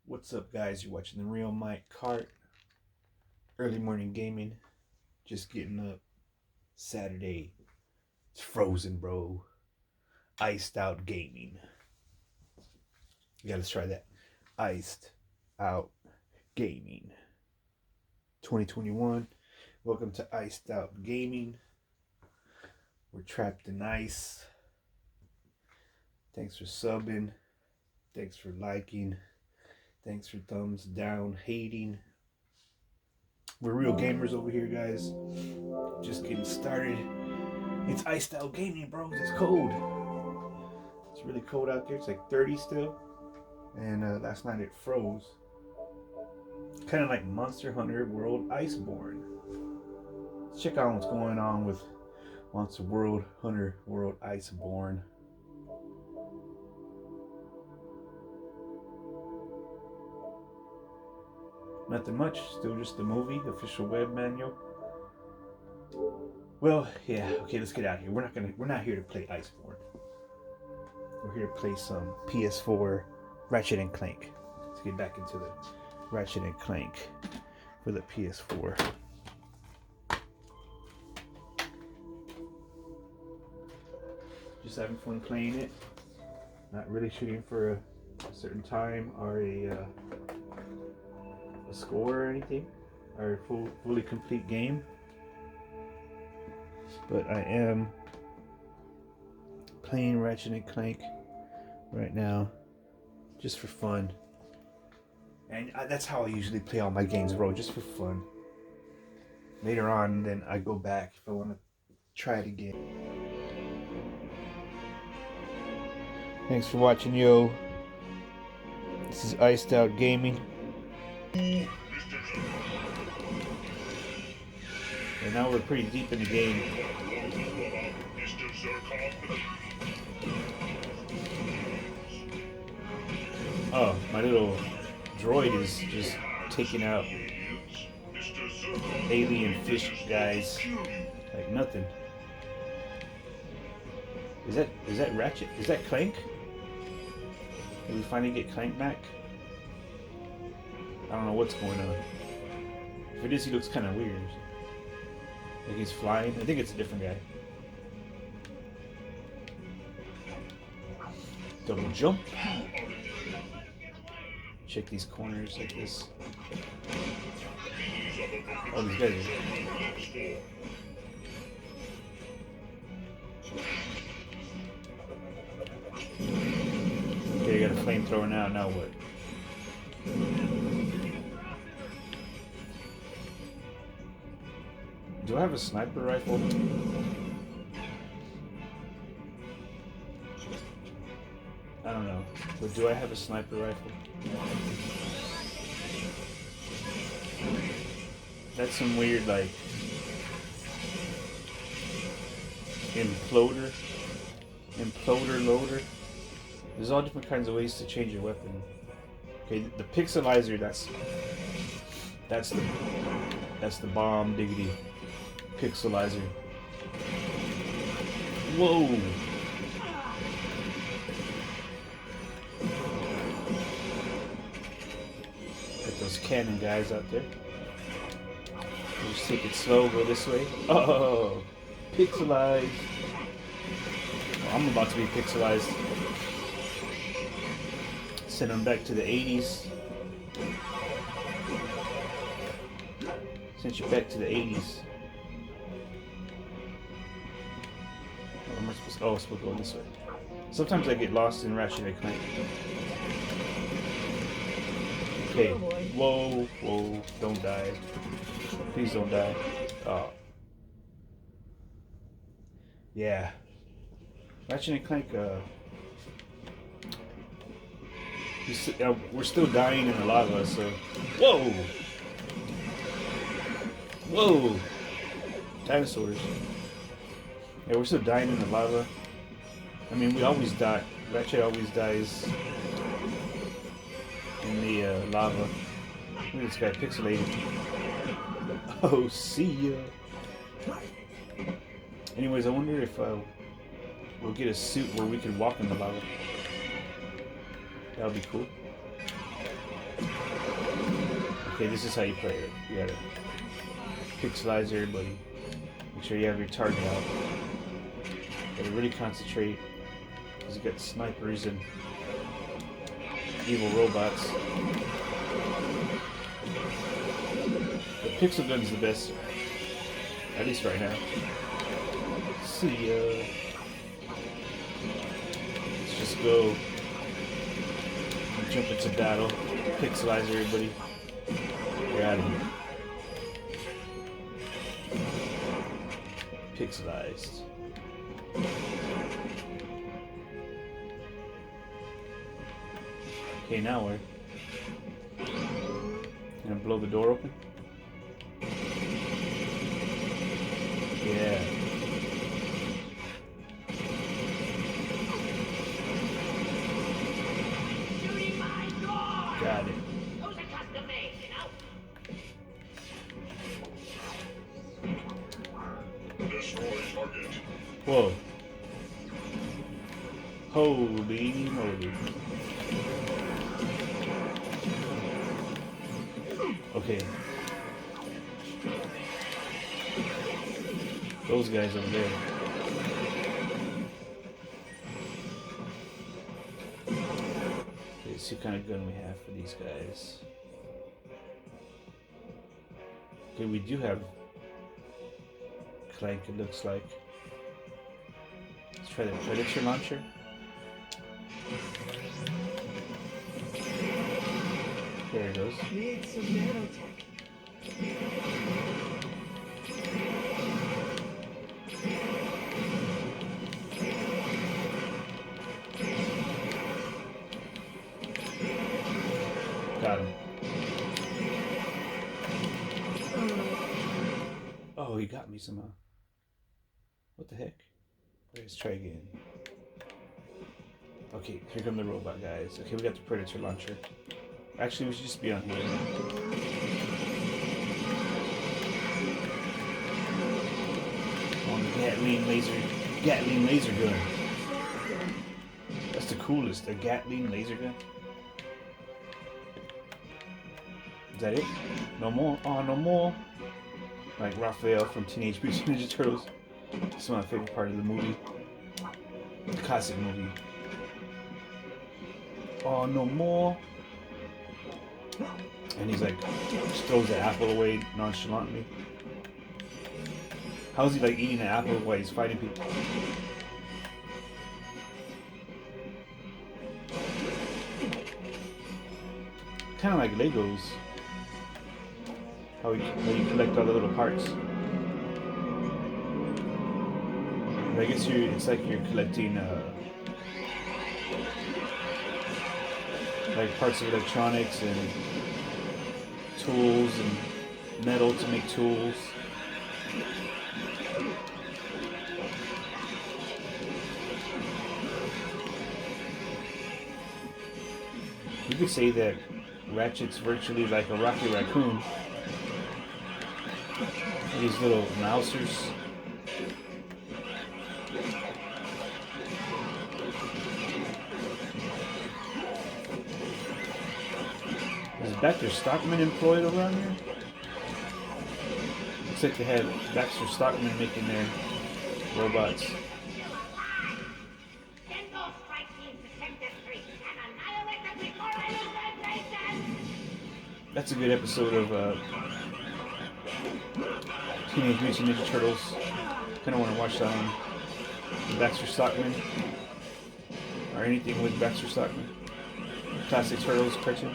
What's up, guys? You're watching the Real Mike Cart. Early morning gaming. Just getting up. Saturday. It's frozen, bro. Iced out gaming. You gotta try that. Iced out gaming. 2021. Welcome to Iced Out Gaming. We're trapped in ice. Thanks for subbing. Thanks for liking. Thanks for thumbs down, hating. We're real gamers over here, guys. Just getting started. It's iced out gaming, bro. It's cold. It's really cold out there. It's like 30 still. And last night it froze. Kind of like Monster Hunter World Iceborne. Let's check out what's going on with Monster Hunter World Iceborne. Nothing much, still just the movie, official web manual. Well, yeah, okay, let's get out of here. We're not here to play Iceborne. We're here to play some PS4 Ratchet and Clank. Let's get back into the Ratchet and Clank for the PS4. Just having fun playing it. Not really shooting for a certain time or a score or anything, or a fully complete game, but I am playing Ratchet and Clank right now just for fun, and that's how I usually play all my games, bro, just for fun. Later on, then I go back if I want to try it again. Thanks for watching, yo. This is Iced Out Gaming. And now we're pretty deep in the game. Oh, my little droid is just taking out alien fish guys like nothing. Is that Ratchet? Is that Clank? Did we finally get Clank back? I don't know what's going on. If it is, he looks kind of weird. Like he's flying. I think it's a different guy. Double jump. Check these corners like this. Oh, these guys are... Okay, I got a flamethrower now. Now what? Do I have a sniper rifle? I don't know. But do I have a sniper rifle? That's some weird, like, imploder loader. There's all different kinds of ways to change your weapon. Okay, the pixelizer, that's the bomb diggity pixelizer. Whoa! Got those cannon guys out there. We'll just take it slow, go this way. Oh! Pixelized! Oh, I'm about to be pixelized. Send them back to the 80s. Sent you back to the 80s. Oh, I'm supposed to go this way. Sometimes I get lost in Ratchet and Clank. Okay. Whoa, whoa. Don't die. Please don't die. Oh. Yeah. Ratchet and Clank, we're still dying in the lava, so... Whoa! Whoa! Dinosaurs. Yeah, we're still dying in the lava. I mean, we always die. Ratchet always dies in the lava. Look at this guy pixelated. Oh, see ya. Anyways, I wonder if we'll get a suit where we can walk in the lava. That would be cool. Okay, this is how you play it. You gotta pixelize everybody. Make sure you have your target out. Gotta really concentrate. Because you got snipers and evil robots. The pixel gun's the best. At least right now. See ya. Let's just go. Jump into battle. Pixelize everybody. We're out of here. Pixelized. Okay, now we're gonna blow the door open. Yeah. Got it. Whoa. Holy moly. Okay. Those guys over there. Okay, let's see what kind of gun we have for these guys. Okay, we do have Clank, it looks like. Let's try the Predator launcher. There it goes. Need some nanotech. Got him. Oh, he got me somehow. What the heck? Let's try again. Okay, here come the robot guys. Okay, we got the Predator launcher. Actually, we should just be on here. On the Gatling laser gun. That's the coolest, the Gatling laser gun. Is that it? No more? Oh, no more. Like Raphael from Teenage Mutant Ninja Turtles. This is my favorite part of the movie. The classic movie. Oh, no more. And he's like, just throws the apple away nonchalantly. How is he like eating an apple while he's fighting people? Kind of like Legos. How you collect all the little parts. But I guess it's like you're collecting like parts of electronics and tools and metal to make tools. You could say that Ratchet's virtually like a Rocket Raccoon. These little mousers. Is Baxter Stockman employed around here? Looks like they had Baxter Stockman making their robots. That's a good episode of Teenage Mutant Ninja Turtles. Kind of want to watch that one. With Baxter Stockman. Or anything with Baxter Stockman. Classic Turtles cartoon.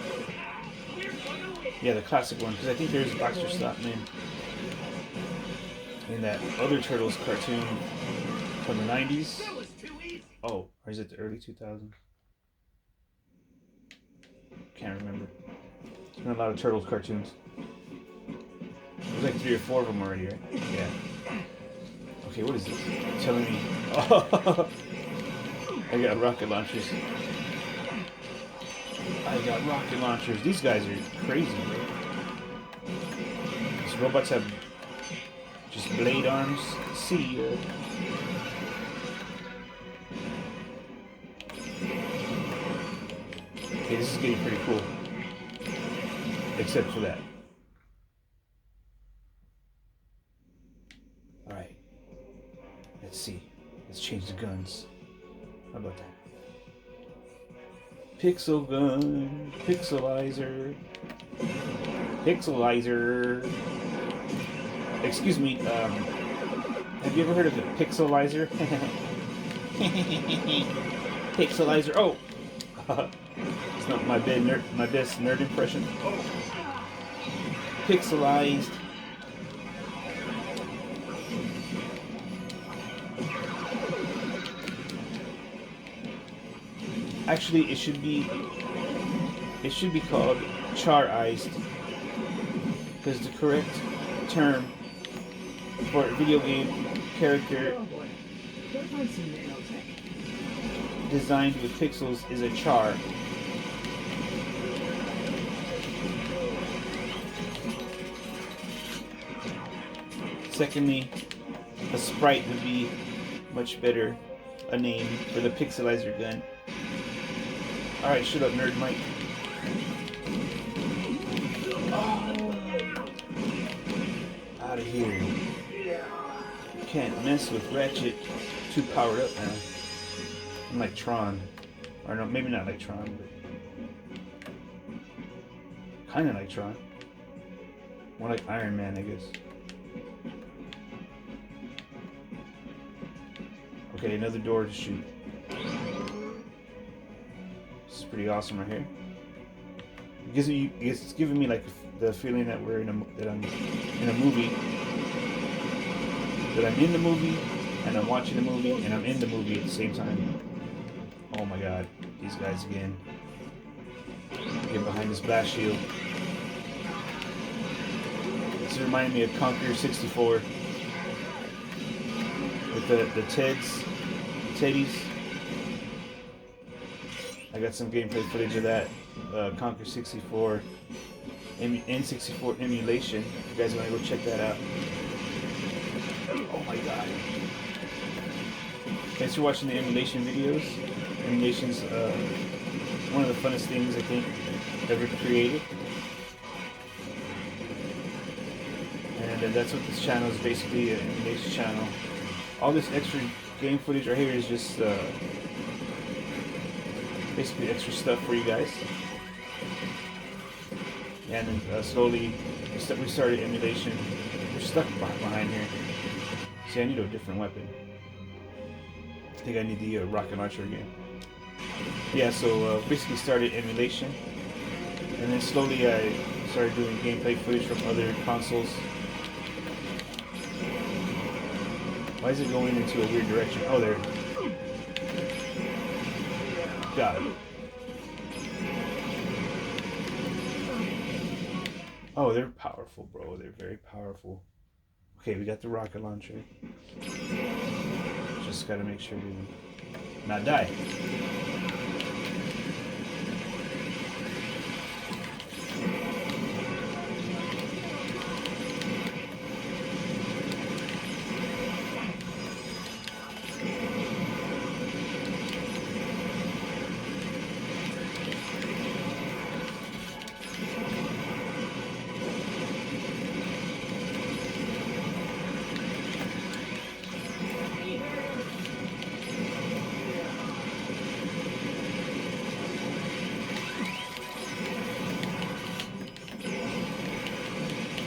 Yeah, the classic one. Because I think there's Baxter Stockman in that other Turtles cartoon from the 90s. Oh, or is it the early 2000s? Can't remember. There's been a lot of Turtles cartoons. There's like 3 or 4 of them already, right? Yeah. Okay, what is this? It's telling me. Oh, I got rocket launchers. I got rocket launchers. These guys are crazy, right? These robots have just blade arms. See ya. Okay, this is getting pretty cool. Except for that. Let's see. Let's change the guns. How about that? Pixel gun, pixelizer, pixelizer. Excuse me. Have you ever heard of the pixelizer? Pixelizer. Oh, it's not my best nerd impression. Oh. Pixelized. Actually, it should be called char-iced, because the correct term for a video game character designed with pixels is a char. Secondly, a sprite would be much better a name for the pixelizer gun. Alright, shut up, nerd Mike. Oh. Out of here. You can't mess with Ratchet. Too powered up now. I'm like Tron. Or no, maybe not like Tron, but kinda like Tron. More like Iron Man, I guess. Okay, another door to shoot. This is pretty awesome right here. It's giving me like the feeling that that I'm in a movie. That I'm in the movie, and I'm watching the movie, and I'm in the movie at the same time. Oh my god, these guys again. Get behind this blast shield. This reminded me of Conquer 64. With the Teddies. I got some gameplay footage of that Conquer 64 N64 emulation. If you guys want to go check that out. Oh my god. Thanks for watching the emulation videos. Emulation's one of the funnest things I think ever created. And that's what this channel is, basically an emulation channel. All this extra game footage right here is just basically extra stuff for you guys. And then slowly we started emulation. We're stuck behind here. See, I need a different weapon. I think I need the rocket launcher again. Yeah, so basically started emulation. And then slowly I started doing gameplay footage from other consoles. Why is it going into a weird direction? Oh, there. Got it. Oh, they're powerful, bro. They're very powerful. Okay, we got the rocket launcher. Just gotta make sure we not die.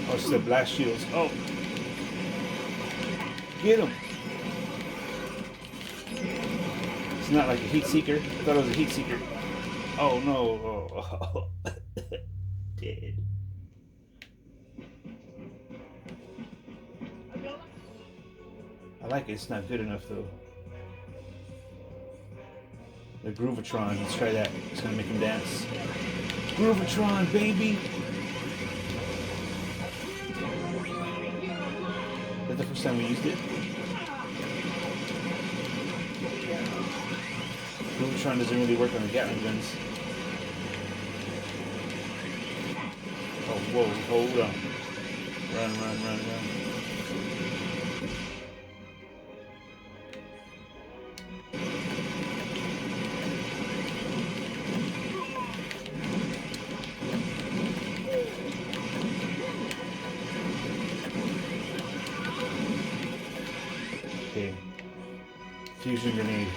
Oh, it's the blast shields. Oh. Get him. It's not like a heat seeker. I thought it was a heat seeker. Oh no. Oh. Dead. I like it. It's not good enough though. The Groovatron. Let's try that. It's gonna make him dance. Groovatron, baby. Is that the first time we used it? Groovatron doesn't really work on the Gatling guns. Oh, whoa, hold on. Run. Okay. Fusion grenade.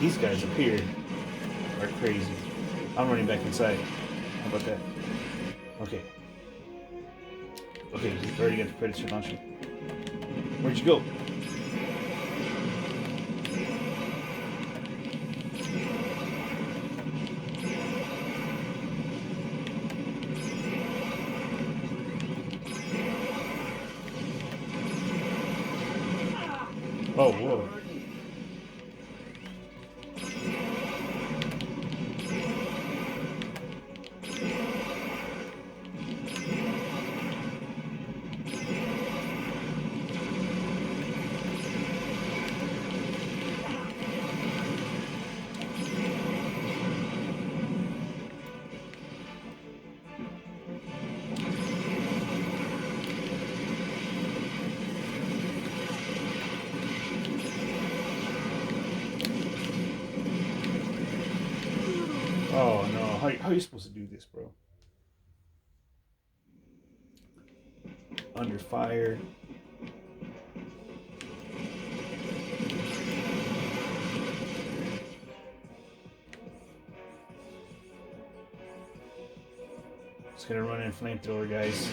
These guys up here are crazy. I'm running back inside. How about that? Okay. Okay, we've already got the Predator launcher. Where'd you go? Oh, whoa. Oh no, how are you supposed to do this, bro? Under fire. Just gonna run in flamethrower, guys.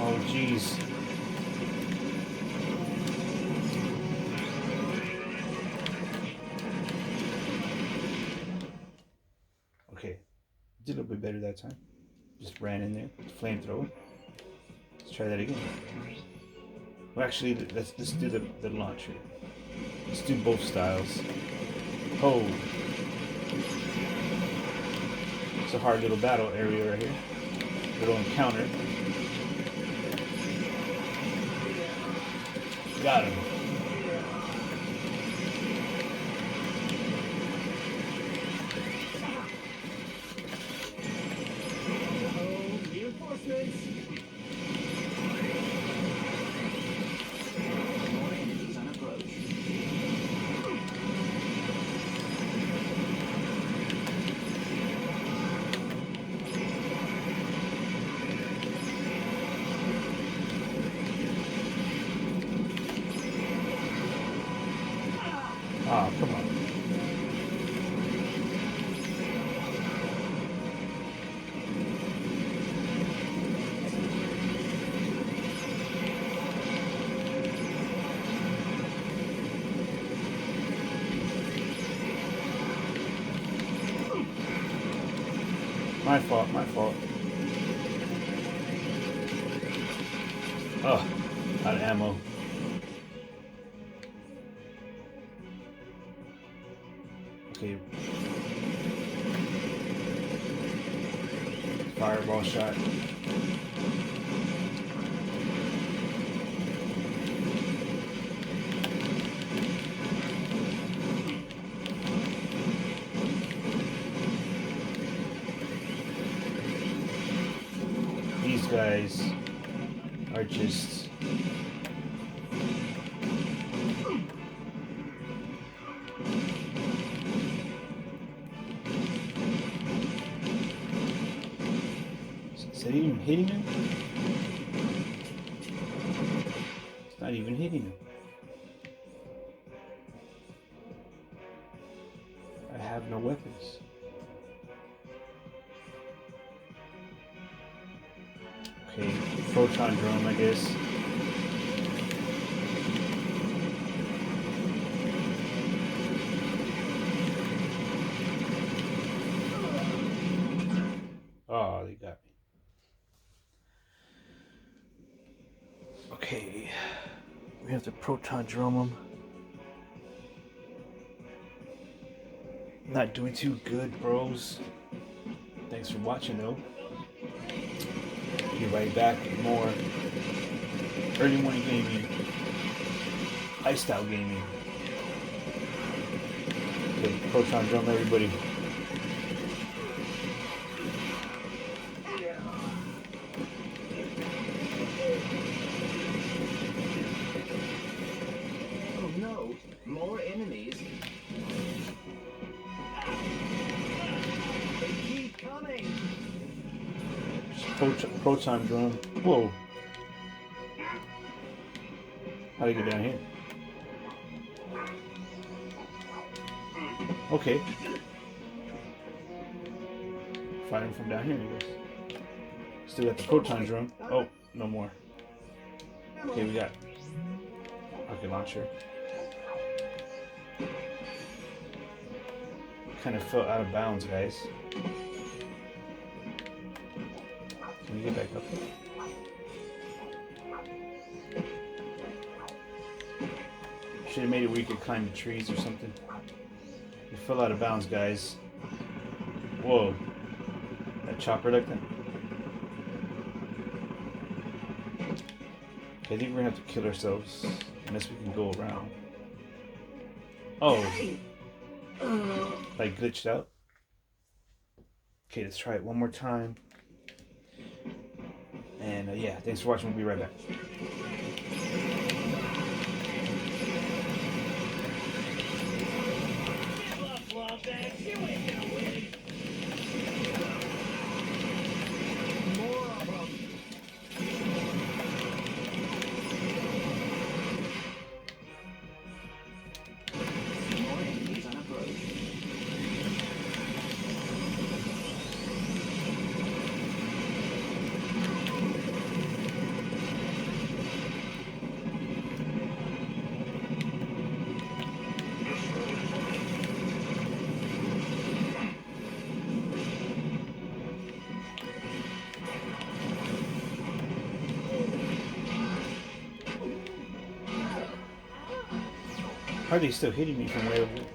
Oh, jeez. Okay. Did a little bit better that time. Just ran in there. Flamethrower. Let's try that again. Well, actually, let's do the launcher. Let's do both styles. Oh. It's a hard little battle area right here. Little encounter. Got him. Reinforcements. Ah, come on. My fault, my fault. Oh, out of ammo. Okay. Fireball shot. These guys are just is that even hitting him? It's not even hitting him. I have no weapons. Okay, photon drone, I guess. Oh, they got me. We have to proton drum them. Not doing too good, bros. Thanks for watching, though. Be right back with more early morning gaming, iced out gaming. Okay, proton drum, everybody. Oh no, more enemies. They keep coming. Proton drum. Whoa. How do I get down here? Okay. Firing from down here, I guess. Still got the proton drum. Oh, no more. Okay, we got rocket launcher. Kind of fell out of bounds, guys. Can we get back up there? Should have made it where you could climb the trees or something. You fell out of bounds, guys. Whoa. That chopper like that? Okay, I think we're gonna have to kill ourselves unless we can go around. Oh. Like glitched out? Okay, let's try it one more time. And yeah, thanks for watching. We'll be right back. How are they still hitting me from way over there?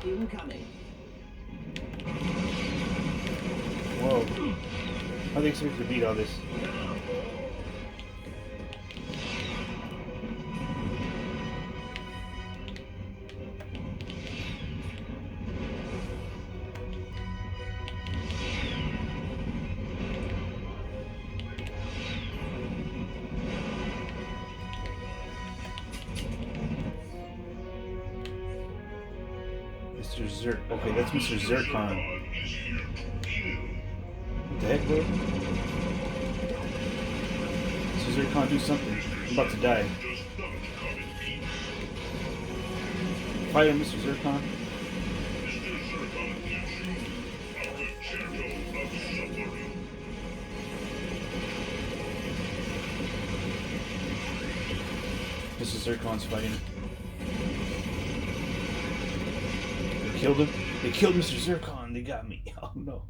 Incoming. Whoa. How do they expect to beat all this? Mr. Zirk. Okay, that's Mr. Zircon. What the heck, bro? Mr. Zircon, do something. I'm about to die. Fight him, Mr. Zircon. Mr. Zircon's fighting. They killed him. They killed Mr. Zircon. They got me. Oh no.